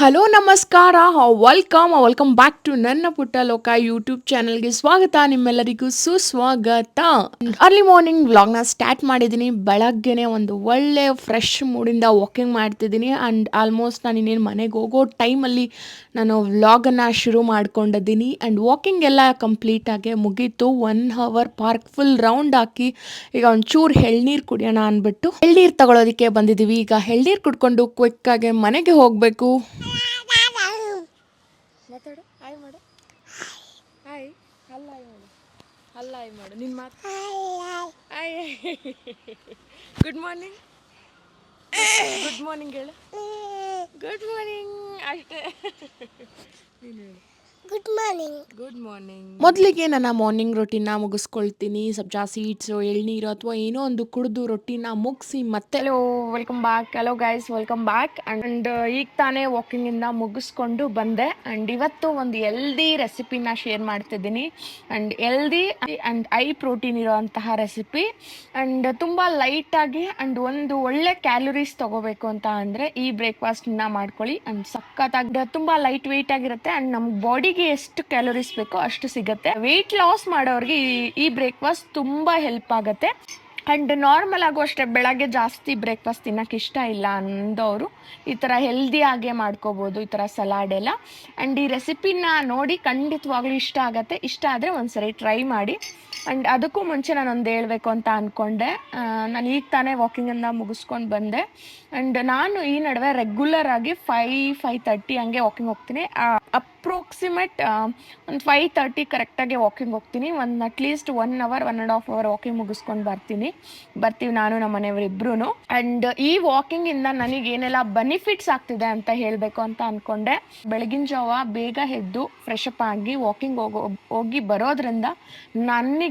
Hello ನಮಸ್ಕಾರ welcome back to ನನ್ನ ಪುಟ್ಟ ಲೋಕ ಯೂಟ್ಯೂಬ್ ಚಾನಲ್ಗೆ ಸ್ವಾಗತ. ನಿಮ್ಮೆಲ್ಲರಿಗೂ ಸುಸ್ವಾಗತ. ಅರ್ಲಿ ಮಾರ್ನಿಂಗ್ ವ್ಲಾಗ್ನ ಸ್ಟಾರ್ಟ್ ಮಾಡಿದ್ದೀನಿ. ಬೆಳಗ್ಗೆನೆ ಒಂದು ಒಳ್ಳೆ ಫ್ರೆಶ್ ಮೂಡಿಂದ ವಾಕಿಂಗ್ ಮಾಡ್ತಿದ್ದೀನಿ. ಆ್ಯಂಡ್ ಆಲ್ಮೋಸ್ಟ್ ನಾನು ಇನ್ನೇನು ಮನೆಗೆ ಹೋಗೋ ಟೈಮಲ್ಲಿ ನಾನು ವ್ಲಾಗನ್ನು ಶುರು ಮಾಡ್ಕೊಂಡಿದ್ದೀನಿ. ಆ್ಯಂಡ್ ವಾಕಿಂಗ್ ಎಲ್ಲ ಕಂಪ್ಲೀಟಾಗಿ ಮುಗೀತು. 1 ಅವರ್ ಪಾರ್ಕ್ ಫುಲ್ ರೌಂಡ್ ಹಾಕಿ ಈಗ ಒಂಚೂರು ಎಳ್ನೀರು ಕುಡಿಯೋಣ ಅಂದ್ಬಿಟ್ಟು ಎಳ್ನೀರು ತಗೊಳ್ಳೋದಕ್ಕೆ ಬಂದಿದ್ದೀವಿ. ಈಗ ಎಳ್ನೀರು ಕುಡ್ಕೊಂಡು ಕ್ವಿಕ್ಕಾಗಿ ಮನೆಗೆ ಹೋಗಬೇಕು. ಮಾತಾಡು, ಹಾಯ್ ಮಾಡು, ಹಾಯ್, ಅಲ್ಲ ಹಾಯ್ ಮಾಡು, ಅಲ್ಲ ಹಾಯ್ ಮಾಡು, ನಿನ್ನ ಮಾತು hi. Good morning, good morning ಹೇಳು, ಗುಡ್ ಮಾರ್ನಿಂಗ್ ಅಷ್ಟೇ. ನೀನು ಹೇಳು ಗುಡ್ ಮಾರ್ನಿಂಗ್. ಮೊದಲಿಗೆ ನನ್ನ ಮಾರ್ನಿಂಗ್ ರೊಟೀನ್ನ ಮುಗಿಸ್ಕೊಳ್ತೀನಿ. ಸ್ವಲ್ಪ ಸೀಡ್ಸು, ಎಳ್ನೀರು ಅಥವಾ ಏನೋ ಒಂದು ಕುಡಿದು ರೊಟೀನ ಮುಗಿಸಿ ಮತ್ತೆ hello guys, welcome back. And ಈಗ ತಾನೇ ವಾಕಿಂಗಿಂದ ಮುಗಿಸ್ಕೊಂಡು ಬಂದೆ. ಆ್ಯಂಡ್ ಇವತ್ತು ಒಂದು ಎಲ್ದಿ ರೆಸಿಪಿನ ಶೇರ್ ಮಾಡ್ತಿದ್ದೀನಿ. And healthy and high protein ಇರೋಂತಹ ರೆಸಿಪಿ. ಆ್ಯಂಡ್ ತುಂಬ ಲೈಟಾಗಿ ಆ್ಯಂಡ್ ಒಂದು ಒಳ್ಳೆ ಕ್ಯಾಲರೀಸ್ ತೊಗೋಬೇಕು ಅಂತ ಅಂದರೆ ಈ ಬ್ರೇಕ್ಫಾಸ್ಟನ್ನ ಮಾಡ್ಕೊಳ್ಳಿ. ಆ್ಯಂಡ್ ಸಖತ್ತಾಗಿ ತುಂಬ ಲೈಟ್ ವೆಯ್ಟ್ ಆಗಿರುತ್ತೆ. ಆ್ಯಂಡ್ ನಮ್ಮ ಬಾಡಿಗೆ ಎಷ್ಟು ಕ್ಯಾಲೋರೀಸ್ ಬೇಕೋ ಅಷ್ಟು ಸಿಗುತ್ತೆ. ವೆಯ್ಟ್ ಲಾಸ್ ಮಾಡೋರಿಗೆ ಈ ಬ್ರೇಕ್ಫಾಸ್ಟ್ ತುಂಬ ಹೆಲ್ಪ್ ಆಗುತ್ತೆ. ಆ್ಯಂಡ್ ನಾರ್ಮಲ್ ಆಗೋ ಅಷ್ಟೇ ಬೆಳಗ್ಗೆ ಜಾಸ್ತಿ ಬ್ರೇಕ್ಫಾಸ್ಟ್ ತಿನ್ನೋಕೆ ಇಷ್ಟ ಇಲ್ಲ ಅಂದವರು ಈ ಥರ ಹೆಲ್ದಿಯಾಗೆ ಮಾಡ್ಕೋಬೋದು, ಈ ಥರ ಸಲಾಡ್ ಎಲ್ಲ. ಆ್ಯಂಡ್ ಈ ರೆಸಿಪಿನ ನೋಡಿ ಖಂಡಿತವಾಗ್ಲೂ ಇಷ್ಟ ಆಗುತ್ತೆ. ಇಷ್ಟ ಆದರೆ ಒಂದ್ಸರಿ ಟ್ರೈ ಮಾಡಿ. ಆ್ಯಂಡ್ ಅದಕ್ಕೂ ಮುಂಚೆ ನಾನೊಂದು ಹೇಳ್ಬೇಕು ಅಂತ ಅಂದ್ಕೊಂಡೆ. ನಾನು ಈಗ ತಾನೇ ವಾಕಿಂಗನ್ನು ಮುಗಿಸ್ಕೊಂಡು ಬಂದೆ. ಆ್ಯಂಡ್ ನಾನು ಈ ನಡುವೆ ರೆಗ್ಯುಲರ್ ಆಗಿ 5:30 ಹಂಗೆ ವಾಕಿಂಗ್ ಹೋಗ್ತೀನಿ. ಅಪ್ರೋಕ್ಸಿಮೇಟ್ ಒಂದು 5:30 ಕರೆಕ್ಟಾಗಿ ವಾಕಿಂಗ್ ಹೋಗ್ತೀನಿ. ಒಂದು ಅಟ್ಲೀಸ್ಟ್ 1 ಅವರ್ 1.5 ಅವರ್ ವಾಕಿಂಗ್ ಮುಗಿಸ್ಕೊಂಡು ಬರ್ತೀವಿ ನಾನು ನಮ್ಮ ಮನೆಯವರಿಬ್ರು. ಆ್ಯಂಡ್ ಈ ವಾಕಿಂಗಿಂದ ನನಗೆ ಏನೆಲ್ಲ ಬೆನಿಫಿಟ್ಸ್ ಆಗ್ತಿದೆ ಅಂತ ಹೇಳಬೇಕು ಅಂತ ಅಂದ್ಕೊಂಡೆ. ಬೆಳಗಿನ ಜಾವ ಬೇಗ ಎದ್ದು ಫ್ರೆಶ್ ಅಪ್ ಆಗಿ ವಾಕಿಂಗ್ ಹೋಗಿ ಬರೋದ್ರಿಂದ ನನಗೆ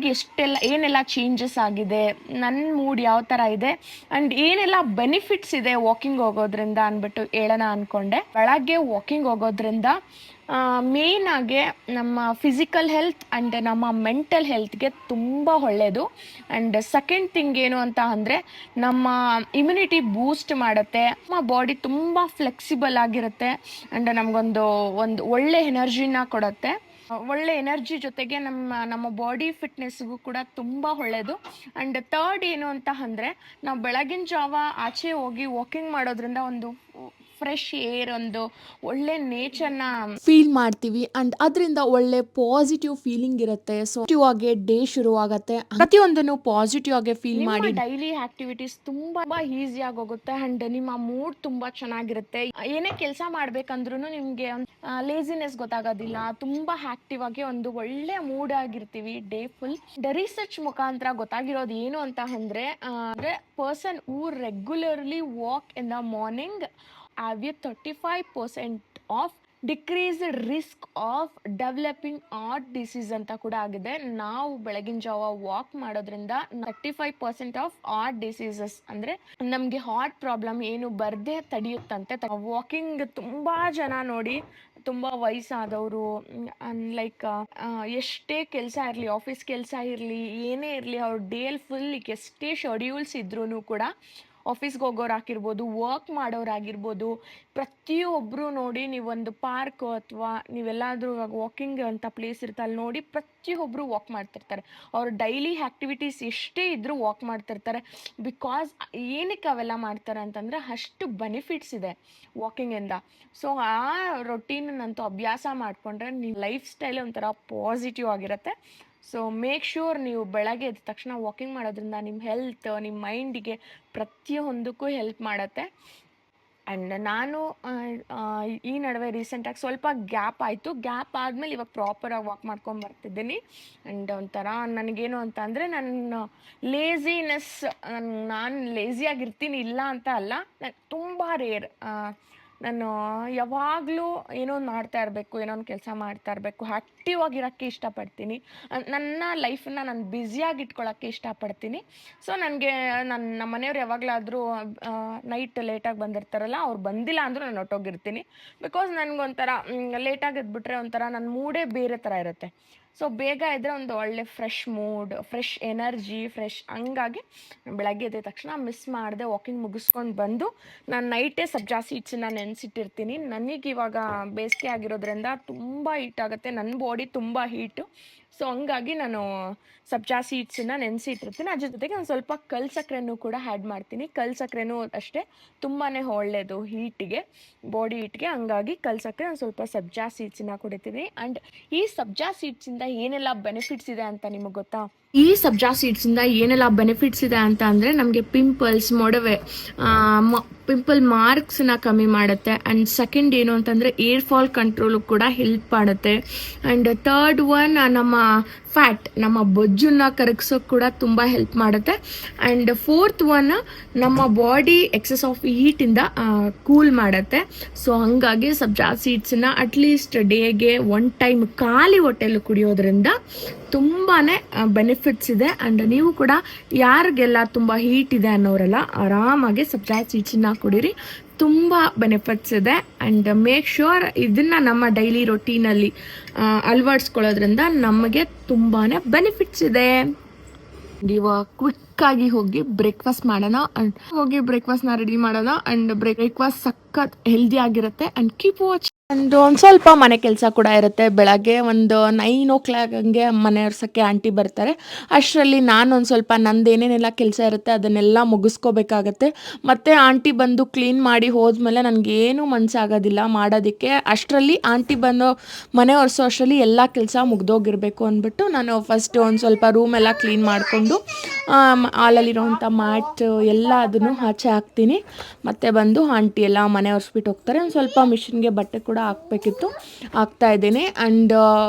ಏನೆಲ್ಲ ಚೇಂಜಸ್ ಆಗಿದೆ, ನನ್ನ ಮೂಡ್ ಯಾವ ಥರ ಇದೆ ಆ್ಯಂಡ್ ಏನೆಲ್ಲ ಬೆನಿಫಿಟ್ಸ್ ಇದೆ ವಾಕಿಂಗ್ ಹೋಗೋದ್ರಿಂದ ಅಂದ್ಬಿಟ್ಟು ಹೇಳೋಣ ಅಂದ್ಕೊಂಡೆ. ಬೆಳಗ್ಗೆ ವಾಕಿಂಗ್ ಹೋಗೋದ್ರಿಂದ ಮೇನ್ ಆಗಿ ನಮ್ಮ ಫಿಸಿಕಲ್ ಹೆಲ್ತ್ ಆ್ಯಂಡ್ ನಮ್ಮ ಮೆಂಟಲ್ ಹೆಲ್ತ್ಗೆ ತುಂಬ ಒಳ್ಳೆಯದು. ಆ್ಯಂಡ್ ಸೆಕೆಂಡ್ ಥಿಂಗ್ ಏನು ಅಂತ ಅಂದರೆ ನಮ್ಮ ಇಮ್ಯುನಿಟಿ ಬೂಸ್ಟ್ ಮಾಡುತ್ತೆ. ನಮ್ಮ ಬಾಡಿ ತುಂಬ ಫ್ಲೆಕ್ಸಿಬಲ್ ಆಗಿರುತ್ತೆ ಆ್ಯಂಡ್ ನಮಗೊಂದು ಒಳ್ಳೆ ಎನರ್ಜಿನ ಕೊಡುತ್ತೆ. ಒಳ್ಳೆ ಎನರ್ಜಿ ಜೊತೆಗೆ ನಮ್ಮ ಬಾಡಿ ಫಿಟ್ನೆಸ್ಗೂ ಕೂಡ ತುಂಬ ಒಳ್ಳೆಯದು. ಆ್ಯಂಡ್ ಥರ್ಡ್ ಏನು ಅಂತ ಅಂದರೆ ನಾವು ಬೆಳಗಿನ ಜಾವ ಆಚೆ ಹೋಗಿ ವಾಕಿಂಗ್ ಮಾಡೋದ್ರಿಂದ ಒಂದು ಫ್ರೆಶ್ ಏರ್, ಒಂದು ಒಳ್ಳೆ ನೇಚರ್ನ ಫೀಲ್ ಮಾಡ್ತೀವಿ. ಆ್ಯಂಡ್ ಅದರಿಂದ ಒಳ್ಳೆ ಪಾಸಿಟಿವ್ ಫೀಲಿಂಗ್ ಇರುತ್ತೆ. ಸೊ ಪಾಸಿಟಿವ್ ಆಗಿ ಡೇ ಶುರು ಆಗುತ್ತೆ. ಪ್ರತಿಯೊಂದನ್ನು ಪಾಸಿಟಿವ್ ಆಗಿ ಫೀಲ್ ಮಾಡಿ ಡೈಲಿ ಆಕ್ಟಿವಿಟೀಸ್ ತುಂಬ ಈಸಿಯಾಗಿ ಹೋಗುತ್ತೆ. ಆ್ಯಂಡ್ ನಿಮ್ಮ ಮೂಡ್ ತುಂಬ ಚೆನ್ನಾಗಿರುತ್ತೆ. ಏನೇ ಕೆಲಸ ಮಾಡ್ಬೇಕಂದ್ರೂ ನಿಮಗೆ ಲೇಸಿನೆಸ್ ಗೊತ್ತಾಗೋದಿಲ್ಲ. ತುಂಬ ಆಕ್ಟಿವ್ ಆಗಿ ಒಂದು ಒಳ್ಳೆ ಮೂಡ್ ಆಗಿರ್ತೀವಿ ಡೇ ಫುಲ್. ರಿಸರ್ಚ್ ಮುಖಾಂತರ ಗೊತ್ತಾಗಿರೋದು ಏನು ಅಂತ ಅಂದರೆ person who regularly walk in the morning have a 35% of decreased risk of developing heart disease ಅಂತ ಕೂಡ ಆಗಿದೆ. ನಾವು ಬೆಳಗಿನ ಜಾವ ವಾಕ್ ಮಾಡೋದ್ರಿಂದ 35% ಆಫ್ ಹಾರ್ಟ್ ಡಿಸೀಸಸ್ ಅಂದರೆ ನಮಗೆ ಹಾರ್ಟ್ ಪ್ರಾಬ್ಲಮ್ ಏನು ಬರದೇ ತಡೆಯುತ್ತಂತೆ. ವಾಕಿಂಗ್ ತುಂಬ ಜನ ನೋಡಿ, ತುಂಬ ವಯಸ್ಸಾದವರು ಲೈಕ್ ಎಷ್ಟೇ ಕೆಲಸ ಇರಲಿ, ಆಫೀಸ್ ಕೆಲಸ ಇರಲಿ, ಏನೇ ಇರಲಿ, ಅವ್ರ ಡೇಲ್ ಫುಲ್ ಎಷ್ಟೇ ಶೆಡ್ಯೂಲ್ಸ್ ಇದ್ರೂ ಕೂಡ ಆಫೀಸ್ಗೆ ಹೋಗೋರು ಆಗಿರ್ಬೋದು, ವರ್ಕ್ ಮಾಡೋರಾಗಿರ್ಬೋದು, ಪ್ರತಿಯೊಬ್ಬರು ನೋಡಿ ನೀವೊಂದು ಪಾರ್ಕ್ ಅಥವಾ ನೀವೆಲ್ಲಾದರೂ ಇವಾಗ ವಾಕಿಂಗ್ ಅಂತ ಪ್ಲೇಸ್ ಇರುತ್ತೆ ಅಲ್ಲಿ ನೋಡಿ ಪ್ರತಿಯೊಬ್ಬರು ವಾಕ್ ಮಾಡ್ತಿರ್ತಾರೆ. ಅವ್ರ ಡೈಲಿ ಆ್ಯಕ್ಟಿವಿಟೀಸ್ ಎಷ್ಟೇ ಇದ್ದರೂ ವಾಕ್ ಮಾಡ್ತಿರ್ತಾರೆ. ಬಿಕಾಸ್ ಏನಕ್ಕೆ ಅವೆಲ್ಲ ಮಾಡ್ತಾರೆ ಅಂತಂದರೆ ಅಷ್ಟು ಬೆನಿಫಿಟ್ಸ್ ಇದೆ ವಾಕಿಂಗಿಂದ. ಸೊ ಆ ರೊಟೀನಂತೂ ಅಭ್ಯಾಸ ಮಾಡಿಕೊಂಡ್ರೆ ನಿಮ್ಮ ಲೈಫ್ ಸ್ಟೈಲ್ ಒಂಥರ ಪಾಸಿಟಿವ್ ಆಗಿರುತ್ತೆ. ಸೊ ಮೇಕ್ ಶ್ಯೂರ್ ನೀವು ಬೆಳಗ್ಗೆ ಎದ್ದ ತಕ್ಷಣ ವಾಕಿಂಗ್ ಮಾಡೋದ್ರಿಂದ ನಿಮ್ಮ ಹೆಲ್ತ್, ನಿಮ್ಮ ಮೈಂಡಿಗೆ ಪ್ರತಿಯೊಂದಕ್ಕೂ ಹೆಲ್ಪ್ ಮಾಡುತ್ತೆ. ಆ್ಯಂಡ್ ನಾನು ಈ ನಡುವೆ ರೀಸೆಂಟಾಗಿ ಸ್ವಲ್ಪ ಗ್ಯಾಪ್ ಆದಮೇಲೆ ಇವಾಗ ಪ್ರಾಪರಾಗಿ ವಾಕ್ ಮಾಡ್ಕೊಂಡು ಬರ್ತಿದ್ದೀನಿ. ಆ್ಯಂಡ್ ಒಂಥರ ನನಗೇನು ಅಂತ ಅಂದರೆ ನನ್ನ ಲೇಝಿನೆಸ್, ನಾನು ಲೇಝಿಯಾಗಿರ್ತೀನಿ ಇಲ್ಲ ಅಂತ ಅಲ್ಲ, ತುಂಬ ರೇರ್. ನಾನು ಯಾವಾಗಲೂ ಏನೋ ಒಂದು ಮಾಡ್ತಾ ಇರಬೇಕು, ಏನೋ ಒಂದು ಕೆಲಸ ಮಾಡ್ತಾ ಇರಬೇಕು, ಆ್ಯಕ್ಟಿವ್ ಆಗಿರೋಕ್ಕೆ ಇಷ್ಟಪಡ್ತೀನಿ. ನನ್ನ ಲೈಫನ್ನ ನಾನು ಬ್ಯುಸಿಯಾಗಿ ಇಟ್ಕೊಳ್ಳೋಕ್ಕೆ ಇಷ್ಟಪಡ್ತೀನಿ. ಸೊ ನನಗೆ ನಮ್ಮ ಮನೆಯವ್ರು ಯಾವಾಗಲಾದರೂ ನೈಟ್ ಲೇಟಾಗಿ ಬಂದಿರ್ತಾರಲ್ಲ, ಅವ್ರು ಬಂದಿಲ್ಲ ಅಂದರೂ ನಾನು ಹೊಟ್ಟೋಗಿರ್ತೀನಿ. ಬಿಕಾಸ್ ನನಗೊಂಥರ ಲೇಟಾಗಿ ಎದ್ಬಿಟ್ರೆ ಒಂಥರ ನನ್ನ ಮೂಡೇ ಬೇರೆ ಥರ ಇರುತ್ತೆ. ಸೊ ಬೇಗ ಇದ್ದರೆ ಒಂದು ಒಳ್ಳೆ ಫ್ರೆಶ್ ಮೂಡ್, ಫ್ರೆಶ್ ಎನರ್ಜಿ, ಹಂಗಾಗಿ ಬೆಳಗ್ಗೆ ಎದ್ದ ತಕ್ಷಣ ಮಿಸ್ ಮಾಡದೆ ವಾಕಿಂಗ್ ಮುಗಿಸ್ಕೊಂಡು ಬಂದು ನಾನು ನೈಟೇ ಸಬ್ಜಾ ಸೀಡ್ಸನ್ನ ನೆನೆಸಿಟ್ಟಿರ್ತೀನಿ. ನನಗಿವಾಗ ಬೇಸಿಗೆ ಆಗಿರೋದ್ರಿಂದ ತುಂಬ ಹೀಟ್ ಆಗುತ್ತೆ, ನನ್ನ ಬಾಡಿ ತುಂಬ ಹೀಟು. ಸೊ ಹಂಗಾಗಿ ನಾನು ಸಬ್ಜಾ ಸೀಡ್ಸನ್ನ ನೆನೆಸಿಟ್ಟಿರ್ತೀನಿ. ಅದ್ರ ಜೊತೆಗೆ ಒಂದು ಸ್ವಲ್ಪ ಕಲ್ಲು ಸಕ್ಕರೆನೂ ಕೂಡ ಆ್ಯಡ್ ಮಾಡ್ತೀನಿ. ಕಲ್ಲು ಸಕ್ಕರೆನೂ ಅಷ್ಟೇ ತುಂಬಾ ಒಳ್ಳೆಯದು ಹೀಟಿಗೆ, ಬಾಡಿ ಹೀಟ್ಗೆ. ಹಂಗಾಗಿ ಕಲ್ಲು ಸಕ್ಕರೆ, ಒಂದು ಸ್ವಲ್ಪ ಸಬ್ಜಾ ಸೀಡ್ಸನ್ನ ಕುಡಿತೀನಿ. ಆ್ಯಂಡ್ ಈ ಸಬ್ಜಾ ಸೀಡ್ಸಿಂದ ಏನೆಲ್ಲ ಬೆನಿಫಿಟ್ಸ್ ಇದೆ ಅಂತ ನಿಮಗೆ ಗೊತ್ತಾ? ಈ ಸಬ್ಜಾ ಸೀಡ್ಸಿಂದ ಏನೆಲ್ಲ ಬೆನಿಫಿಟ್ಸ್ ಇದೆ ಅಂತ ಅಂದರೆ, ನಮಗೆ ಪಿಂಪಲ್ಸ್, ಮೊಡವೆ, ಪಿಂಪಲ್ ಮಾರ್ಕ್ಸನ್ನ ಕಮ್ಮಿ ಮಾಡುತ್ತೆ. ಆ್ಯಂಡ್ ಸೆಕೆಂಡ್ ಏನು ಅಂತಂದರೆ ಏರ್ ಫಾಲ್ ಕಂಟ್ರೋಲು ಕೂಡ ಹೆಲ್ಪ್ ಮಾಡುತ್ತೆ. ಆ್ಯಂಡ್ ಥರ್ಡ್ ಒನ್, ನಮ್ಮ ಫ್ಯಾಟ್, ನಮ್ಮ ಬೊಜ್ಜನ್ನ ಕರಗಿಸೋಕೆ ಕೂಡ ತುಂಬ ಹೆಲ್ಪ್ ಮಾಡುತ್ತೆ. ಆ್ಯಂಡ್ ಫೋರ್ತ್ ಒನ್, ನಮ್ಮ ಬಾಡಿ ಎಕ್ಸೆಸ್ ಆಫ್ ಹೀಟಿಂದ ಕೂಲ್ ಮಾಡುತ್ತೆ. ಸೊ ಹಾಗಾಗಿ ಸಬ್ಜಾ ಸೀಡ್ಸನ್ನ ಅಟ್ಲೀಸ್ಟ್ ಡೇಗೆ 1 ಟೈಮ್ ಖಾಲಿ ಹೊಟ್ಟೆಲು ಕುಡಿಯೋದ್ರಿಂದ ತುಂಬಾ ಬೆನಿಫಿಟ್ಸ್ ಇದೆ. ಆ್ಯಂಡ್ ನೀವು ಕೂಡ ಯಾರಿಗೆಲ್ಲ ತುಂಬ ಹೀಟ್ ಇದೆ ಅನ್ನೋರೆಲ್ಲ ಆರಾಮಾಗಿ ಸಬ್ಜಾ ಸೀಡ್ಸನ್ನ ಕುಡೀರಿ, ತುಂಬ ಬೆನಿಫಿಟ್ಸ್ ಇದೆ. ಆ್ಯಂಡ್ ಮೇಕ್ ಶ್ಯೂರ್ ಇದನ್ನು ನಮ್ಮ ಡೈಲಿ ರೊಟೀನಲ್ಲಿ ಅಳವಡಿಸ್ಕೊಳ್ಳೋದ್ರಿಂದ ನಮಗೆ ತುಂಬಾ ಬೆನಿಫಿಟ್ಸ್ ಇದೆ. ಇವಾಗ ಕ್ವಿಕ್ಕಾಗಿ ಹೋಗಿ ಬ್ರೇಕ್ಫಾಸ್ಟ್ ಮಾಡೋಣ. ಆ್ಯಂಡ್ ಹೋಗಿ ಬ್ರೇಕ್ಫಾಸ್ಟ್ನ ರೆಡಿ ಮಾಡೋಣ. ಆ್ಯಂಡ್ ಬ್ರೇಕ್ಫಾಸ್ಟ್ ಸಖತ್ ಹೆಲ್ದಿ ಆಗಿರುತ್ತೆ. And keep watch. ಒಂದು ಸ್ವಲ್ಪ ಮನೆ ಕೆಲಸ ಕೂಡ ಇರುತ್ತೆ. ಬೆಳಗ್ಗೆ ಒಂದು 9 o'clock ಹಂಗೆ ಮನೆ ಒರ್ಸೋಕ್ಕೆ ಆಂಟಿ ಬರ್ತಾರೆ. ಅಷ್ಟರಲ್ಲಿ ನಾನು ಒಂದು ಸ್ವಲ್ಪ ನಂದೇನೇನೆಲ್ಲ ಕೆಲಸ ಇರುತ್ತೆ ಅದನ್ನೆಲ್ಲ ಮುಗಿಸ್ಕೋಬೇಕಾಗತ್ತೆ. ಮತ್ತು ಆಂಟಿ ಬಂದು ಕ್ಲೀನ್ ಮಾಡಿ ಹೋದ್ಮೇಲೆ ನನಗೇನು ಮನಸ್ಸಾಗೋದಿಲ್ಲ ಮಾಡೋದಕ್ಕೆ. ಅಷ್ಟರಲ್ಲಿ ಆಂಟಿ ಬಂದು ಮನೆ ಒರೆಸೋ ಅಷ್ಟರಲ್ಲಿ ಎಲ್ಲ ಕೆಲಸ ಮುಗ್ದೋಗಿರಬೇಕು ಅಂದ್ಬಿಟ್ಟು ನಾನು ಫಸ್ಟು ಒಂದು ಸ್ವಲ್ಪ ರೂಮೆಲ್ಲ ಕ್ಲೀನ್ ಮಾಡಿಕೊಂಡು ಹಾಲಲ್ಲಿರೋವಂಥ ಮ್ಯಾಟ್ ಎಲ್ಲ ಅದನ್ನು ಆಚೆ ಹಾಕ್ತೀನಿ. ಮತ್ತು ಬಂದು ಆಂಟಿ ಎಲ್ಲ ಮನೆ ಒರೆಸ್ಬಿಟ್ಟು ಹೋಗ್ತಾರೆ. ಒಂದು ಸ್ವಲ್ಪ ಮಿಷಿನ್ಗೆ ಬಟ್ಟೆ ಕೂಡ ಹಾಕಬೇಕಿತ್ತು, ಹಾಕ್ತಾಯಿದ್ದೀನಿ. ಆ್ಯಂಡ್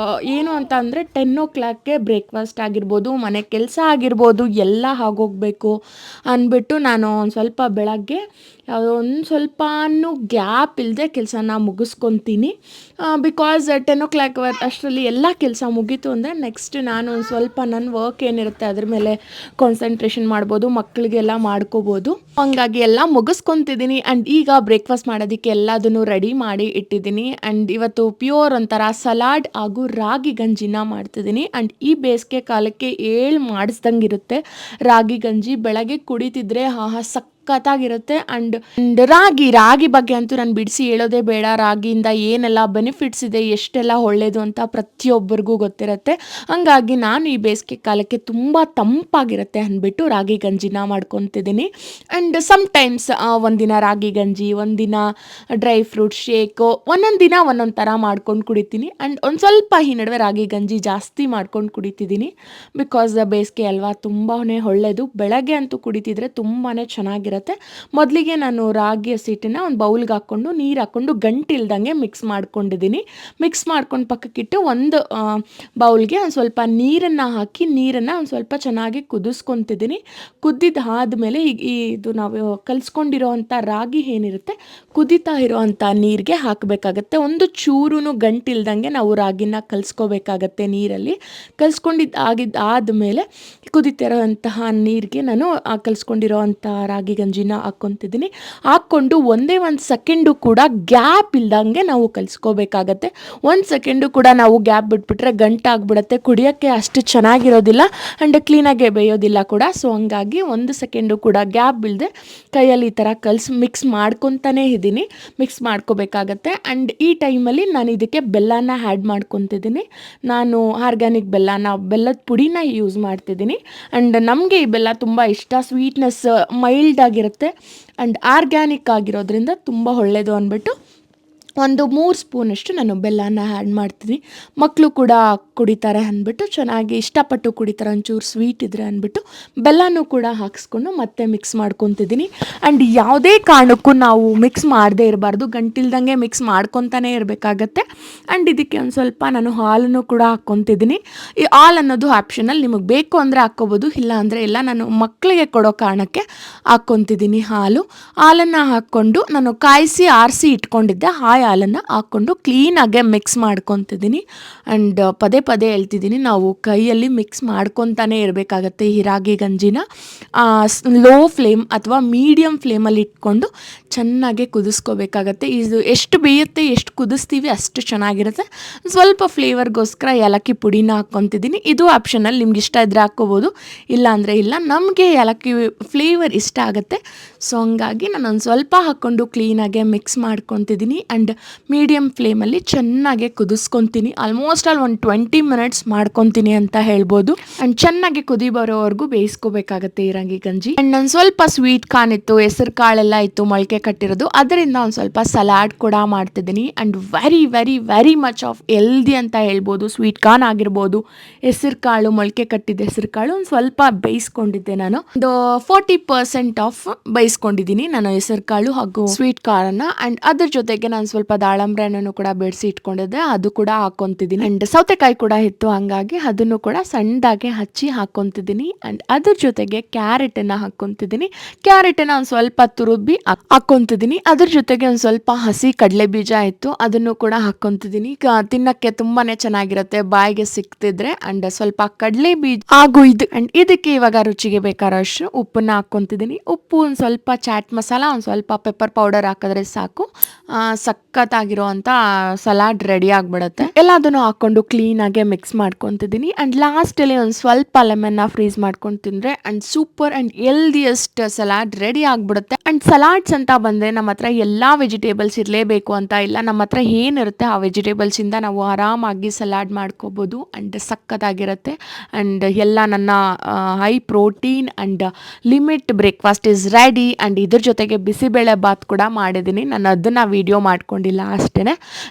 ಏನು ಅಂತ ಅಂದರೆ 10 o'clockಗೆ ಬ್ರೇಕ್ಫಾಸ್ಟ್ ಆಗಿರ್ಬೋದು, ಮನೆ ಕೆಲಸ ಆಗಿರ್ಬೋದು, ಎಲ್ಲ ಆಗೋಗಬೇಕು ಅಂದ್ಬಿಟ್ಟು ನಾನು ಒಂದು ಸ್ವಲ್ಪ ಬೆಳಗ್ಗೆ ಯಾವುದೋ ಒಂದು ಸ್ವಲ್ಪನೂ ಗ್ಯಾಪ್ ಇಲ್ಲದೆ ಕೆಲಸನ ಮುಗಿಸ್ಕೊತೀನಿ. ಬಿಕಾಸ್ 10 o'clock ಅಷ್ಟರಲ್ಲಿ ಎಲ್ಲ ಕೆಲಸ ಮುಗೀತು ಅಂದರೆ ನೆಕ್ಸ್ಟ್ ನಾನು ಒಂದು ಸ್ವಲ್ಪ ನನ್ನ ವರ್ಕ್ ಏನಿರುತ್ತೆ ಅದ್ರ ಮೇಲೆ ಕಾನ್ಸಂಟ್ರೇಷನ್ ಮಾಡ್ಬೋದು, ಮಕ್ಕಳಿಗೆಲ್ಲ ಮಾಡ್ಕೋಬೋದು. ಹಂಗಾಗಿ ಎಲ್ಲ ಮುಗಿಸ್ಕೊತಿದ್ದೀನಿ. ಆ್ಯಂಡ್ ಈಗ ಬ್ರೇಕ್ಫಾಸ್ಟ್ ಮಾಡೋದಕ್ಕೆ ಎಲ್ಲದನ್ನು ರೆಡಿ ಮಾಡಿ ಇಟ್ಟಿದ್ದೀನಿ. ಆ್ಯಂಡ್ ಇವತ್ತು ಪ್ಯೂರ್ ಒಂಥರ ಸಲಾಡ್ ಹಾಗೂ ರಾಗಿ ಗಂಜಿನ ಮಾಡ್ತಿದ್ದೀನಿ. ಆ್ಯಂಡ್ ಈ ಬೇಸಿಗೆ ಕಾಲಕ್ಕೆ ಮಾಡಿಸ್ದಂಗೆ ಇರುತ್ತೆ ರಾಗಿ ಗಂಜಿ. ಬೆಳಗ್ಗೆ ಕುಡಿತಿದ್ರೆ ಸಖತ್ತಾಗಿರುತ್ತೆ. ಆ್ಯಂಡ್ ರಾಗಿ ಬಗ್ಗೆ ಅಂತೂ ನಾನು ಬಿಡಿಸಿ ಹೇಳೋದೇ ಬೇಡ. ರಾಗಿಯಿಂದ ಏನೆಲ್ಲ ಬೆನಿಫಿಟ್ಸ್ ಇದೆ, ಎಷ್ಟೆಲ್ಲ ಒಳ್ಳೆಯದು ಅಂತ ಪ್ರತಿಯೊಬ್ಬರಿಗೂ ಗೊತ್ತಿರುತ್ತೆ. ಹಂಗಾಗಿ ನಾನು ಈ ಬೇಸಿಗೆ ಕಾಲಕ್ಕೆ ತುಂಬ ತಂಪಾಗಿರುತ್ತೆ ಅಂದ್ಬಿಟ್ಟು ರಾಗಿ ಗಂಜಿನ ಮಾಡ್ಕೊತಿದ್ದೀನಿ. ಆ್ಯಂಡ್ ಸಮ್ಟೈಮ್ಸ್ ಒಂದಿನ ರಾಗಿ ಗಂಜಿ, ಒಂದಿನ ಡ್ರೈ ಫ್ರೂಟ್ ಶೇಕು, ಒಂದೊಂದು ದಿನ ಒಂದೊಂದು ಥರ ಮಾಡ್ಕೊಂಡು ಕುಡಿತೀನಿ. ಆ್ಯಂಡ್ ಒಂದು ಸ್ವಲ್ಪ ಈ ನಡುವೆ ರಾಗಿ ಗಂಜಿ ಜಾಸ್ತಿ ಮಾಡ್ಕೊಂಡು ಕುಡಿತಿದ್ದೀನಿ. ಬಿಕಾಸ್ ಬೇಸಿಗೆ ಅಲ್ವಾ, ತುಂಬಾ ಒಳ್ಳೆಯದು. ಬೆಳಗ್ಗೆ ಅಂತೂ ಕುಡಿತಿದ್ರೆ ತುಂಬಾ ಚೆನ್ನಾಗಿರುತ್ತೆ. ಮೊದಲಿಗೆ ನಾನು ರಾಗಿ ಹಸಿಟ್ಟನ್ನು ಒಂದು ಬೌಲ್ಗೆ ಹಾಕ್ಕೊಂಡು ನೀರು ಹಾಕ್ಕೊಂಡು ಗಂಟಿಲ್ದಂಗೆ ಮಿಕ್ಸ್ ಮಾಡ್ಕೊಂಡಿದ್ದೀನಿ. ಮಿಕ್ಸ್ ಮಾಡ್ಕೊಂಡು ಪಕ್ಕಕ್ಕಿಟ್ಟು ಒಂದು ಬೌಲ್ಗೆ ಒಂದು ಸ್ವಲ್ಪ ನೀರನ್ನು ಹಾಕಿ ಒಂದು ಸ್ವಲ್ಪ ಚೆನ್ನಾಗಿ ಕುದಿಸ್ಕೊತಿದ್ದೀನಿ. ಕುದ್ದಿದ್ದಾದಮೇಲೆ ಇದು ನಾವು ಕಲಿಸ್ಕೊಂಡಿರೋವಂಥ ರಾಗಿ ಏನಿರುತ್ತೆ ಕುದೀತಾ ಇರೋವಂಥ ನೀರಿಗೆ ಹಾಕಬೇಕಾಗತ್ತೆ. ಒಂದು ಚೂರು ಗಂಟಿಲ್ದಂಗೆ ನಾವು ರಾಗಿನ ಕಲಿಸ್ಕೋಬೇಕಾಗತ್ತೆ ನೀರಲ್ಲಿ. ಆದಮೇಲೆ ಕುದೀತಿರೋಂತಹ ನೀರಿಗೆ ನಾನು ಕಲಿಸ್ಕೊಂಡಿರೋವಂಥ ರಾಗಿ ಗಂಜಿನ ಹಾಕ್ಕೊತಿದ್ದೀನಿ. ಹಾಕ್ಕೊಂಡು ಒಂದೇ ಒಂದು ಸೆಕೆಂಡು ಕೂಡ ಗ್ಯಾಪ್ ಇಲ್ದಂಗೆ ನಾವು ಕಲಿಸ್ಕೋಬೇಕಾಗತ್ತೆ. 1 ಸೆಕೆಂಡು ಕೂಡ ನಾವು ಗ್ಯಾಪ್ ಬಿಟ್ಬಿಟ್ರೆ ಗಂಟಾಗ್ಬಿಡುತ್ತೆ, ಕುಡಿಯೋಕ್ಕೆ ಅಷ್ಟು ಚೆನ್ನಾಗಿರೋದಿಲ್ಲ ಆ್ಯಂಡ್ ಕ್ಲೀನಾಗೆ ಬೇಯೋದಿಲ್ಲ ಕೂಡ. ಸೊ ಹಂಗಾಗಿ 1 ಸೆಕೆಂಡು ಕೂಡ ಗ್ಯಾಪ್ ಬಿಲ್ಲದೆ ಕೈಯಲ್ಲಿ ಈ ಥರ ಮಿಕ್ಸ್ ಮಾಡ್ಕೊತಾನೇ ಇದ್ದೀನಿ. ಮಿಕ್ಸ್ ಮಾಡ್ಕೋಬೇಕಾಗತ್ತೆ. ಆ್ಯಂಡ್ ಈ ಟೈಮಲ್ಲಿ ನಾನು ಇದಕ್ಕೆ ಬೆಲ್ಲನ ಆ್ಯಡ್ ಮಾಡ್ಕೊತಿದ್ದೀನಿ. ನಾನು ಆರ್ಗ್ಯಾನಿಕ್ ಬೆಲ್ಲದ ಪುಡಿನ ಯೂಸ್ ಮಾಡ್ತಿದ್ದೀನಿ. ಆ್ಯಂಡ್ ನಮಗೆ ಈ ಬೆಲ್ಲ ತುಂಬ ಇಷ್ಟ. ಸ್ವೀಟ್ನೆಸ್ ಮೈಲ್ಡ್ ಆಗಿರುತ್ತೆ ಆ್ಯಂಡ್ ಆರ್ಗ್ಯಾನಿಕ್ ಆಗಿರೋದ್ರಿಂದ ತುಂಬ ಒಳ್ಳೆಯದು ಅಂದ್ಬಿಟ್ಟು ಒಂದು 3 ಸ್ಪೂನಷ್ಟು ನಾನು ಬೆಲ್ಲನ ಆ್ಯಡ್ ಮಾಡ್ತೀನಿ. ಮಕ್ಕಳು ಕೂಡ ಕುಡಿತಾರೆ ಅಂದ್ಬಿಟ್ಟು, ಚೆನ್ನಾಗಿ ಇಷ್ಟಪಟ್ಟು ಕುಡಿತಾರೆ, ಒಂಚೂರು ಸ್ವೀಟ್ ಇದ್ದರೆ ಅಂದ್ಬಿಟ್ಟು ಬೆಲ್ಲನೂ ಕೂಡ ಹಾಕಿಸ್ಕೊಂಡು ಮತ್ತೆ ಮಿಕ್ಸ್ ಮಾಡ್ಕೊತಿದ್ದೀನಿ. ಆ್ಯಂಡ್ ಯಾವುದೇ ಕಾರಣಕ್ಕೂ ನಾವು ಮಿಕ್ಸ್ ಮಾಡದೇ ಇರಬಾರ್ದು, ಗಂಟಿಲ್ದಂಗೆ ಮಿಕ್ಸ್ ಮಾಡ್ಕೊತಾನೆ ಇರಬೇಕಾಗತ್ತೆ. ಆ್ಯಂಡ್ ಇದಕ್ಕೆ ಒಂದು ಸ್ವಲ್ಪ ನಾನು ಹಾಲನ್ನು ಕೂಡ ಹಾಕ್ಕೊತಿದ್ದೀನಿ. ಈ ಹಾಲು ಅನ್ನೋದು ಆಪ್ಷನಲ್, ನಿಮಗೆ ಬೇಕು ಅಂದರೆ ಹಾಕ್ಕೋಬೋದು, ಇಲ್ಲ ಅಂದರೆ ಇಲ್ಲ. ನಾನು ಮಕ್ಕಳಿಗೆ ಕೊಡೋ ಕಾರಣಕ್ಕೆ ಹಾಕ್ಕೊತಿದ್ದೀನಿ ಹಾಲನ್ನು ಹಾಕ್ಕೊಂಡು ನಾನು ಕಾಯಿಸಿ ಆರಿಸಿ ಇಟ್ಕೊಂಡಿದ್ದೆ. ಹಾಲನ್ನು ಹಾಕ್ಕೊಂಡು ಕ್ಲೀನಾಗೆ ಮಿಕ್ಸ್ ಮಾಡ್ಕೊತಿದ್ದೀನಿ. ಆ್ಯಂಡ್ ಪದೇ ಪದೇ ಹೇಳ್ತಿದ್ದೀನಿ, ನಾವು ಕೈಯಲ್ಲಿ ಮಿಕ್ಸ್ ಮಾಡ್ಕೊತಾನೆ ಇರಬೇಕಾಗತ್ತೆ ಈ ರಾಗಿ ಗಂಜಿನ. ಲೋ ಫ್ಲೇಮ್ ಅಥವಾ ಮೀಡಿಯಮ್ ಫ್ಲೇಮಲ್ಲಿ ಇಟ್ಕೊಂಡು ಚೆನ್ನಾಗಿ ಕುದಿಸ್ಕೋಬೇಕಾಗತ್ತೆ. ಇದು ಎಷ್ಟು ಬೇಯುತ್ತೆ, ಎಷ್ಟು ಕುದಿಸ್ತೀವಿ ಅಷ್ಟು ಚೆನ್ನಾಗಿರುತ್ತೆ. ಸ್ವಲ್ಪ ಫ್ಲೇವರ್ಗೋಸ್ಕರ ಏಲಕ್ಕಿ ಪುಡಿನ ಹಾಕ್ಕೊತಿದ್ದೀನಿ. ಇದು ಆಪ್ಷನಲ್, ನಿಮ್ಗೆ ಇಷ್ಟ ಇದ್ದರೆ ಹಾಕ್ಕೋಬೋದು, ಇಲ್ಲ ಅಂದರೆ ಇಲ್ಲ. ನಮಗೆ ಏಲಕ್ಕಿ ಫ್ಲೇವರ್ ಇಷ್ಟ ಆಗುತ್ತೆ, ಸೊ ಹಂಗಾಗಿ ನಾನು ಒಂದು ಸ್ವಲ್ಪ ಹಾಕ್ಕೊಂಡು ಕ್ಲೀನಾಗೆ ಮಿಕ್ಸ್ ಮಾಡ್ಕೊತಿದ್ದೀನಿ. ಆ್ಯಂಡ್ ಮೀಡಿಯಮ್ ಫ್ಲೇಮಲ್ಲಿ ಚೆನ್ನಾಗಿ ಕುದಿಸ್ಕೊತೀನಿ. ಆಲ್ಮೋಸ್ಟ್ ಆಲ್ ಒಂದು 20 ಮಿನಿಟ್ಸ್ ಮಾಡ್ಕೊತೀನಿ ಅಂತ ಹೇಳ್ಬೋದು. ಆ್ಯಂಡ್ ಚೆನ್ನಾಗಿ ಕುದಿ ಬರೋವರೆಗೂ ಬೇಯಿಸ್ಕೋಬೇಕಾಗತ್ತೆ ಈ ರಾಗಿ ಗಂಜಿ. ಆ್ಯಂಡ್ ನಾನು ಸ್ವಲ್ಪ ಸ್ವೀಟ್ ಕಾರ್ನ್ ಇತ್ತು, ಹೆಸರು ಕಾಳೆಲ್ಲ ಇತ್ತು ಮೊಳಕೆ ಕಟ್ಟಿರೋದು, ಅದರಿಂದ ಒಂದು ಸ್ವಲ್ಪ ಸಲಾಡ್ ಕೂಡ ಮಾಡ್ತಿದ್ದೀನಿ. And very very very much of healthy ಅಂತ ಹೇಳ್ಬೋದು. ಸ್ವೀಟ್ ಕಾರ್ನ್ ಆಗಿರ್ಬೋದು, ಹೆಸರು ಕಾಳು, ಮೊಳಕೆ ಕಟ್ಟಿದ ಹೆಸರು ಕಾಳು ಒಂದು ಸ್ವಲ್ಪ ಬೇಯಿಸ್ಕೊಂಡಿದ್ದೆ ನಾನು. ಒಂದು 40% ಆಫ್ ಬೇಯಿಸ್ಕೊಂಡಿದ್ದೀನಿ ನಾನು ಹೆಸರು ಕಾಳು ಹಾಗೂ ಸ್ವೀಟ್ ಕಾರ್ನ. ಆ್ಯಂಡ್ ಅದ್ರ ಜೊತೆಗೆ ನಾನು ಸ್ವಲ್ಪ ದಾಳಂಬ್ರೆ ಹಣ್ಣನ್ನು ಕೂಡ ಬೆಳೆಸಿ ಇಟ್ಕೊಂಡಿದ್ದೆ, ಅದು ಕೂಡ ಹಾಕ್ಕೊತಿದ್ದೀನಿ. ಆ್ಯಂಡ್ ಸೌತೆಕಾಯಿ ಕೂಡ ಇತ್ತು, ಹಂಗಾಗಿ ಅದನ್ನು ಕೂಡ ಸಣ್ಣದಾಗೆ ಹಚ್ಚಿ ಹಾಕ್ಕೊತಿದ್ದೀನಿ. ಆ್ಯಂಡ್ ಅದ್ರ ಜೊತೆಗೆ ಕ್ಯಾರೆಟನ್ನು ಹಾಕ್ಕೊತಿದ್ದೀನಿ. ಕ್ಯಾರೆಟನ್ನು ಒಂದು ಸ್ವಲ್ಪ ತುರುಬಿ ಹಾಕ್ಕೊತಿದ್ದೀನಿ. ಅದ್ರ ಜೊತೆಗೆ ಒಂದು ಸ್ವಲ್ಪ ಹಸಿ ಕಡಲೆ ಬೀಜ ಇತ್ತು, ಅದನ್ನು ಕೂಡ ಹಾಕ್ಕೊತಿದ್ದೀನಿ. ತಿನ್ನಕ್ಕೆ ತುಂಬಾನೇ ಚೆನ್ನಾಗಿರುತ್ತೆ ಬಾಯಿಗೆ ಸಿಕ್ತಿದ್ರೆ. ಆ್ಯಂಡ್ ಸ್ವಲ್ಪ ಕಡಲೆ ಬೀಜ ಹಾಗೂ ಇದಕ್ಕೆ ಇವಾಗ ರುಚಿಗೆ ಬೇಕಾದಷ್ಟು ಉಪ್ಪನ್ನ ಹಾಕ್ಕೊತಿದ್ದೀನಿ. ಉಪ್ಪು, ಒಂದು ಸ್ವಲ್ಪ ಚಾಟ್ ಮಸಾಲ, ಒಂದು ಸ್ವಲ್ಪ ಪೆಪ್ಪರ್ ಪೌಡರ್ ಹಾಕಿದ್ರೆ ಸಾಕು, ಸಖತ್ತಾಗಿರೋವಂಥ ಸಲಾಡ್ ರೆಡಿ ಆಗಿಬಿಡುತ್ತೆ. ಎಲ್ಲದನ್ನು ಹಾಕ್ಕೊಂಡು ಕ್ಲೀನಾಗೆ ಮಿಕ್ಸ್ ಮಾಡ್ಕೊತಿದ್ದೀನಿ. ಆ್ಯಂಡ್ ಲಾಸ್ಟಲ್ಲಿ ಒಂದು ಸ್ವಲ್ಪ ಲೆಮನ್ನ ಫ್ರೀಸ್ ಮಾಡ್ಕೊಂಡು ತಿಂದರೆ and super and healthiest salad ready ಆಗಿಬಿಡುತ್ತೆ. ಆ್ಯಂಡ್ ಸಲಾಡ್ಸ್ ಅಂತ ಬಂದರೆ ನಮ್ಮ ಹತ್ರ ಎಲ್ಲ ವೆಜಿಟೇಬಲ್ಸ್ ಇರಲೇಬೇಕು ಅಂತ ಇಲ್ಲ, ನಮ್ಮ ಹತ್ರ ಏನಿರುತ್ತೆ ಆ ವೆಜಿಟೇಬಲ್ಸಿಂದ ನಾವು ಆರಾಮಾಗಿ ಸಲಾಡ್ ಮಾಡ್ಕೋಬೋದು. ಆ್ಯಂಡ್ ಸಖತ್ತಾಗಿರುತ್ತೆ. ಆ್ಯಂಡ್ ಎಲ್ಲ ನನ್ನ high protein and limit breakfast is ready. And ಇದ್ರ ಜೊತೆಗೆ ಬಿಸಿಬೇಳೆ ಬಾತ್ ಕೂಡ ಮಾಡಿದ್ದೀನಿ. ನಾನು ಅದನ್ನು ವೀಡಿಯೋ ಮಾಡ್ಕೊಂಡಿಲ್ಲ ಅಷ್ಟೇ.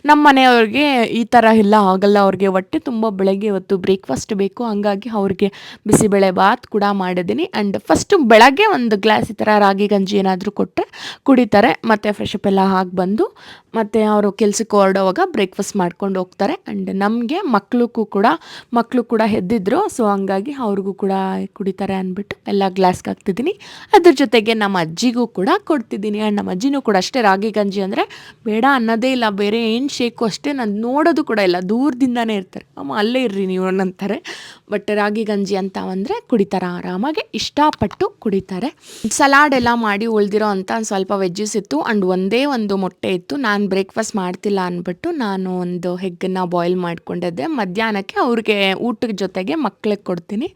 ನಮ್ಮ ಮನೆಯವ್ರಿಗೆ ಈ ಥರ ಎಲ್ಲ ಆಗಲ್ಲ, ಅವ್ರಿಗೆ ಹೊಟ್ಟೆ ತುಂಬ ಬೆಳಗ್ಗೆ ಇವತ್ತು ಬ್ರೇಕ್ಫಾಸ್ಟ್ ಬೇಕು, ಹಂಗಾಗಿ ಅವ್ರಿಗೆ ಬಿಸಿಬೇಳೆ ಬಾತ್ ಕೂಡ ಮಾಡಿದ್ದೀನಿ. ಆ್ಯಂಡ್ ಫಸ್ಟು ಬೆಳಗ್ಗೆ ಒಂದು ಗ್ಲಾಸ್ ಈ ಥರ ರಾಗಿ ಗಂಜಿ ಏನಾದರೂ ಕೊಟ್ಟರೆ ಕುಡಿತಾರೆ, ಮತ್ತು ಫ್ರೆಶಪ್ ಎಲ್ಲ ಆಗಿ ಬಂದು ಮತ್ತು ಅವರು ಕೆಲ್ಸಕ್ಕೆ ಹೊರಡೋವಾಗ ಬ್ರೇಕ್ಫಾಸ್ಟ್ ಮಾಡ್ಕೊಂಡು ಹೋಗ್ತಾರೆ. ಆ್ಯಂಡ್ ನಮಗೆ ಮಕ್ಕಳು ಕೂಡ ಎದ್ದಿದ್ರು, ಸೊ ಹಂಗಾಗಿ ಅವ್ರಿಗೂ ಕೂಡ ಕುಡಿತಾರೆ ಅಂದ್ಬಿಟ್ಟು ಎಲ್ಲ ಗ್ಲಾಸ್ಗೆ ಹಾಕ್ತಿದ್ದೀನಿ. ಅದ್ರ ಜೊತೆಗೆ ನಮ್ಮ ಅಜ್ಜಿಗೂ ಕೂಡ ಕೊಡ್ತಿದ್ದೀನಿ. ಆ್ಯಂಡ್ ನಮ್ಮ ಅಜ್ಜಿನೂ ಕೂಡ ಅಷ್ಟೇ, ರಾಗಿ ಗಂಜಿ ಅಂದರೆ ಬೇಡ ಅನ್ನೋದೇ ಇಲ್ಲ, ಬೇರೆ ಏನು ಶೇಕು ಅಷ್ಟೇ, ನಾನು ನೋಡೋದು ಕೂಡ ಇಲ್ಲ, ದೂರದಿಂದನೇ ಇರ್ತಾರೆ. ಅಮ್ಮ ಅಲ್ಲೇ ಇರ್ರಿ ನೀವು ಅಂತಾರೆ. ಬಟ್ ರಾಗಿ ಗಂಜಿ ಅಂತ ಅಂದರೆ ಕುಡಿತಾರೆ, ಆರಾಮಾಗಿ ಇಷ್ಟಪಟ್ಟು ಕುಡಿತಾರೆ. ಸಲಾಡ್ ಎಲ್ಲ ಮಾಡಿ ಉಳಿದಿರೋ ಅಂತ ಒಂದು ಸ್ವಲ್ಪ ವೆಜ್ಜಸ್ ಇತ್ತು. ಆ್ಯಂಡ್ ಒಂದೇ ಒಂದು ಮೊಟ್ಟೆ ಇತ್ತು. ನಾನು ಬ್ರೇಕ್ಫಾಸ್ಟ್ ಮಾಡ್ತಿಲ್ಲ ಅಂದ್ಬಿಟ್ಟು ನಾನು ಒಂದು ಎಗ್ಗನ್ನು ಬಾಯ್ಲ್ ಮಾಡ್ಕೊಂಡಿದ್ದೆ. ಮಧ್ಯಾಹ್ನಕ್ಕೆ ಅವ್ರಿಗೆ ಊಟದ ಜೊತೆಗೆ ಮಕ್ಕಳಿಗೆ ಕೊಡ್ತೀನಿ.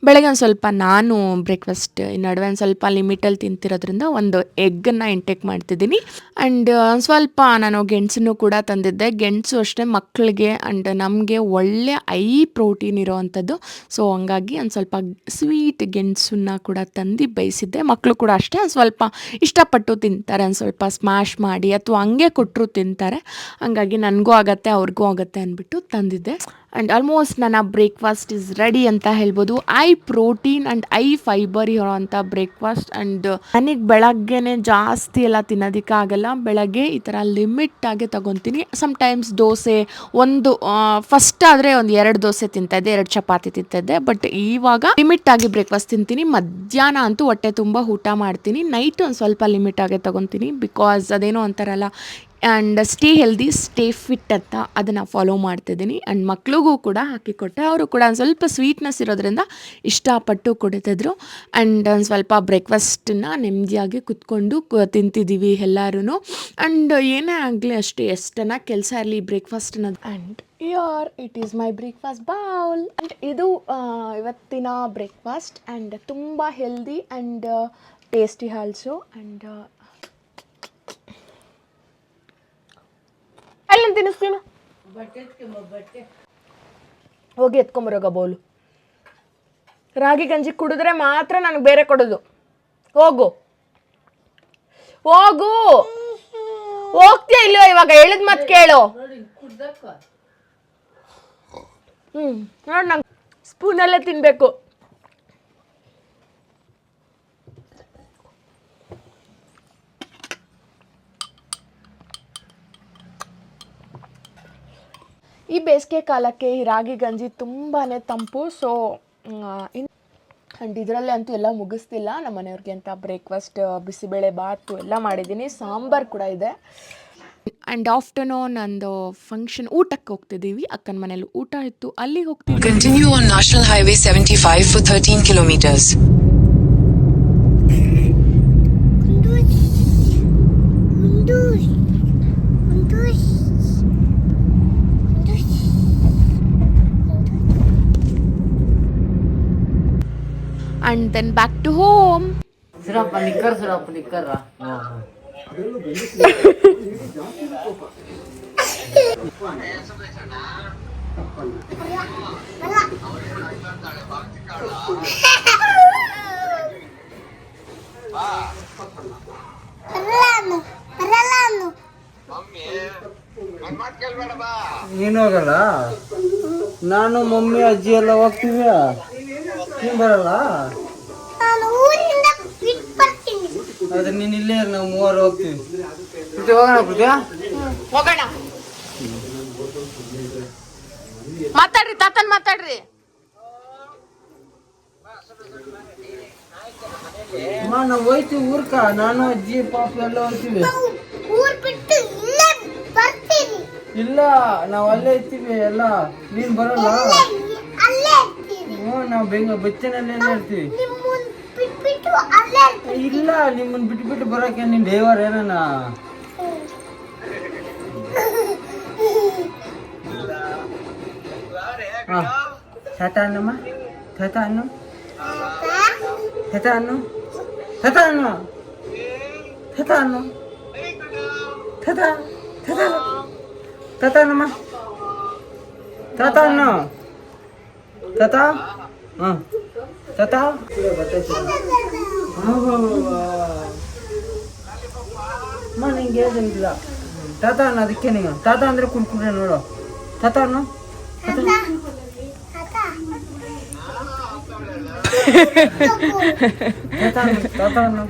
ಬೆಳಗ್ಗೆ ಒಂದು ಸ್ವಲ್ಪ ನಾನು ಬ್ರೇಕ್ಫಾಸ್ಟ್ ನಡುವೆ ಒಂದು ಸ್ವಲ್ಪ ಲಿಮಿಟಲ್ಲಿ ತಿಂತಿರೋದ್ರಿಂದ ಒಂದು ಎಗ್ಗನ್ನು ಇಂಟೇಕ್ ಮಾಡ್ತಿದ್ದೀನಿ. ಆ್ಯಂಡ್ ಸ್ವಲ್ಪ ನಾನು ಗೆಣಸನ್ನು ಕೂಡ ತಂದಿದ್ದೆ. ಗೆಣಸು ಅಷ್ಟೇ ಮಕ್ಕಳಿಗೆ ಆ್ಯಂಡ್ ನಮಗೆ ಒಳ್ಳೆ ಹೈ ಪ್ರೋಟೀನ್ ಇರೋವಂಥದ್ದು, ಸೊ ಹಂಗಾಗಿ ಒಂದು ಸ್ವಲ್ಪ ಸ್ವೀಟ್ ಗೆಣಸನ್ನ ಕೂಡ ತಂದು ಬೇಯಿಸಿದ್ದೆ. ಮಕ್ಕಳು ಕೂಡ ಅಷ್ಟೇ ಒಂದು ಸ್ವಲ್ಪ ಇಷ್ಟಪಟ್ಟು ತಿಂತಾರೆ, ಒಂದು ಸ್ವಲ್ಪ ಸ್ಮ್ಯಾಶ್ ಮಾಡಿ ಅಥವಾ ಹಂಗೆ ಕೊಟ್ಟರು ತಿಂತಾರೆ. ಹಂಗಾಗಿ ನನಗೂ ಆಗುತ್ತೆ ಅವ್ರಿಗೂ ಆಗುತ್ತೆ ಅಂದ್ಬಿಟ್ಟು ತಂದಿದ್ದೆ. ಆ್ಯಂಡ್ ಆಲ್ಮೋಸ್ಟ್ ನನ್ನ ಬ್ರೇಕ್ಫಾಸ್ಟ್ ಇಸ್ ರೆಡಿ ಅಂತ ಹೇಳ್ಬೋದು. I protein and I fibre ಇರೋವಂಥ ಬ್ರೇಕ್ಫಾಸ್ಟ್. ಆ್ಯಂಡ್ ನನಗೆ ಬೆಳಗ್ಗೆನೇ ಜಾಸ್ತಿ ಎಲ್ಲ ತಿನ್ನೋದಕ್ಕಾಗಲ್ಲ, ಬೆಳಗ್ಗೆ ಈ ಥರ ಲಿಮಿಟಾಗಿ ತೊಗೊತೀನಿ. ಸಮ್ಟೈಮ್ಸ್ ದೋಸೆ ಫಸ್ಟ್ ಆದರೆ ಒಂದು 2 ದೋಸೆ ತಿಂತಾಯಿದ್ದೆ, 2 ಚಪಾತಿ ತಿಂತಾಯಿದ್ದೆ. ಬಟ್ ಇವಾಗ ಲಿಮಿಟಾಗಿ ಬ್ರೇಕ್ಫಾಸ್ಟ್ ತಿಂತೀನಿ. ಮಧ್ಯಾಹ್ನ ಅಂತೂ ಹೊಟ್ಟೆ ತುಂಬ ಊಟ ಮಾಡ್ತೀನಿ. ನೈಟ್ ಒಂದು ಸ್ವಲ್ಪ ಲಿಮಿಟಾಗೆ ತೊಗೊತೀನಿ, ಬಿಕಾಸ್ ಅದೇನೋ ಅಂತಾರಲ್ಲ, and stay healthy stay fit ಅಂತ ಅದನ್ನು ಫಾಲೋ ಮಾಡ್ತಿದ್ದೀನಿ. ಆ್ಯಂಡ್ ಮಕ್ಳಿಗೂ ಕೂಡ ಹಾಕಿಕೊಟ್ಟೆ, ಅವರು ಕೂಡ ಒಂದು ಸ್ವಲ್ಪ ಸ್ವೀಟ್ನೆಸ್ ಇರೋದ್ರಿಂದ ಇಷ್ಟಪಟ್ಟು ಕುಡಿತಿದ್ರು. ಆ್ಯಂಡ್ ಒಂದು ಸ್ವಲ್ಪ ಬ್ರೇಕ್ಫಾಸ್ಟನ್ನ ನೆಮ್ಮದಿಯಾಗಿ ಕುತ್ಕೊಂಡು ತಿಂತಿದ್ದೀವಿ ಎಲ್ಲರೂ. ಆ್ಯಂಡ್ ಏನೇ ಆಗಲಿ ಅಷ್ಟೇ, ಎಷ್ಟನ್ನ ಕೆಲಸ ಇರಲಿ ಬ್ರೇಕ್ಫಾಸ್ಟ್ ಅನ್ನೋದು. And it is my breakfast bowl. And ಇದು ಇವತ್ತಿನ ಬ್ರೇಕ್ಫಾಸ್ಟ್. ಆ್ಯಂಡ್ ತುಂಬ healthy and tasty also. And ಎಲ್ಲ ತಿನ್ನಿಸ್ತೀನಿ, ಹೋಗಿ ಎತ್ಕೊಂಬರೋಗ ಬೌಲು. ರಾಗಿ ಗಂಜಿ ಕುಡಿದ್ರೆ ಮಾತ್ರ ನನಗೆ ಬೇರೆ ಕೊಡೋದು. ಹೋಗು ಹೋಗ್ತೀಯ ಇಲ್ಲೋ? ಇವಾಗ ಹೇಳಿದ ಮತ್ತೆ ಕೇಳು. ನೋಡಿ, ನಂಗೆ ಸ್ಪೂನಲ್ಲೇ ತಿನ್ನಬೇಕು. ಈ ಬೇಸಿಗೆ ಕಾಲಕ್ಕೆ ಈ ರಾಗಿ ಗಂಜಿ ತುಂಬಾ ತಂಪು. ಸೊ ಆ್ಯಂಡ್ ಇದರಲ್ಲೇ ಅಂತೂ ಎಲ್ಲ ಮುಗಿಸ್ತಿಲ್ಲ, ನಮ್ಮ ಮನೆಯವ್ರಿಗೆ ಅಂತ ಬ್ರೇಕ್ಫಾಸ್ಟ್ ಬಿಸಿಬೇಳೆ ಬಾತು ಎಲ್ಲ ಮಾಡಿದ್ದೀನಿ, ಸಾಂಬಾರು ಕೂಡ ಇದೆ. ಆ್ಯಂಡ್ ಆಫ್ಟರ್ನೂನ್ ಒಂದು ಫಂಕ್ಷನ್ ಊಟಕ್ಕೆ ಹೋಗ್ತಿದ್ದೀವಿ. ಅಕ್ಕನ ಮನೇಲಿ ಊಟ ಇತ್ತು, ಅಲ್ಲಿಗೆ ಹೋಗ್ತಿದ್ದೀವಿ. Continue on National Highway 75 for 13 kilometers. And then back to home. Surapa nikar. ನೀನು ಹೋಗಲ್ಲ, ನಾನು ಮಮ್ಮಿ ಅಜ್ಜಿ ಎಲ್ಲ ಹೋಗ್ತೀವಿ, ನೀನು ಬರಲ್ಲ. ಆದ್ರೆ ನೀನು ಇಲ್ಲೇ ಇರು, ನಾವು ಮೂವರು ಹೋಗ್ತೀವಿ. ಹೋಗೋಣ ಪೂಜಾ, ಹೋಗೋಣ. ಮಾತಾಡ್ರಿ ತಾತನ್ ಮಾತಾಡ್ರಿ. ಅಮ್ಮ ನಾವು ಹೋಯ್ತೀವಿ ಊರ್ಕ, ನಾನು ಅಜ್ಜಿ ಪಾಪ ಎಲ್ಲ ಹೋಗ್ತೀವಿ. ಇಲ್ಲ, ನಾವು ಅಲ್ಲೇ ಇರ್ತೀವಿ ಎಲ್ಲ, ನೀನು ಬರಲ್ಲ. ಹ್ಞೂ, ನಾವು ಬಚ್ಚನಲ್ಲೇ ಇರ್ತೀವಿ. ಇಲ್ಲ, ನಿಮ್ಮನ್ನ ಬಿಟ್ಟು ಬರೋಕೆ ನೀನು ಡ್ರೈವರ್ ಏನನ? ಹಾಂ, ಟಾಟಾ ಅನ್ನಮ್ಮ, ಟಾಟಾ ಅನ್ನು, ಟಾಟಾ ಅನ್ನು, ಟಾಟಾ ಅನ್ನು, ಟಾಟಾ ಅನ್ನು, ಟಾಟಾ ಟಾಟಾ ಟಾಟಾ ಅನ್ನಮ್ಮ, ಟಾಟಾ ಅನ್ನು, ಟಾಟಾ. ಹಾಂ, ಟಾಟಾ. ಅಮ್ಮ ನಿಂಗೆ ಹೇಳಿಲ್ಲ ಟಾಟಾ ಅನ್ನು, ಅದಕ್ಕೆ ನೀವು ಟಾಟಾ ಅಂದರೆ ಕುಡ್ಕೊಂಡ್ರೆ ನೋಡು, ಟಾಟಾ ಅನ್ನು, ಟಾಟಾ ಅನ್ನು,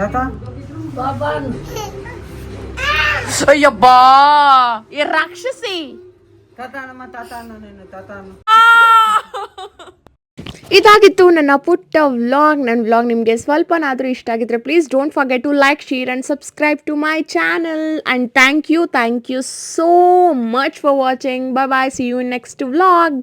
ಟಾಟಾ. ಅಯ್ಯಬ್ಬಾ, ಏ ರಾಕ್ಷಸಿ. ಟಾಟಾ ಅಣ್ಣಮ್ಮ, ಟಾಟಾ ಅನ್ನು, ನೀನು ಟಾಟಾ ಅನ್ನು. ಇದಾಗಿತ್ತು ನನ್ನ ಪುಟ್ಟ ವ್ಲಾಗ್. ನನ್ನ ವ್ಲಾಗ್ ನಿಮಗೆ ಸ್ವಲ್ಪನಾದರೂ ಇಷ್ಟ ಆಗಿದ್ರೆ please don't forget to like, share and subscribe to my channel. And thank you so much for watching. Bye bye, see you in next vlog.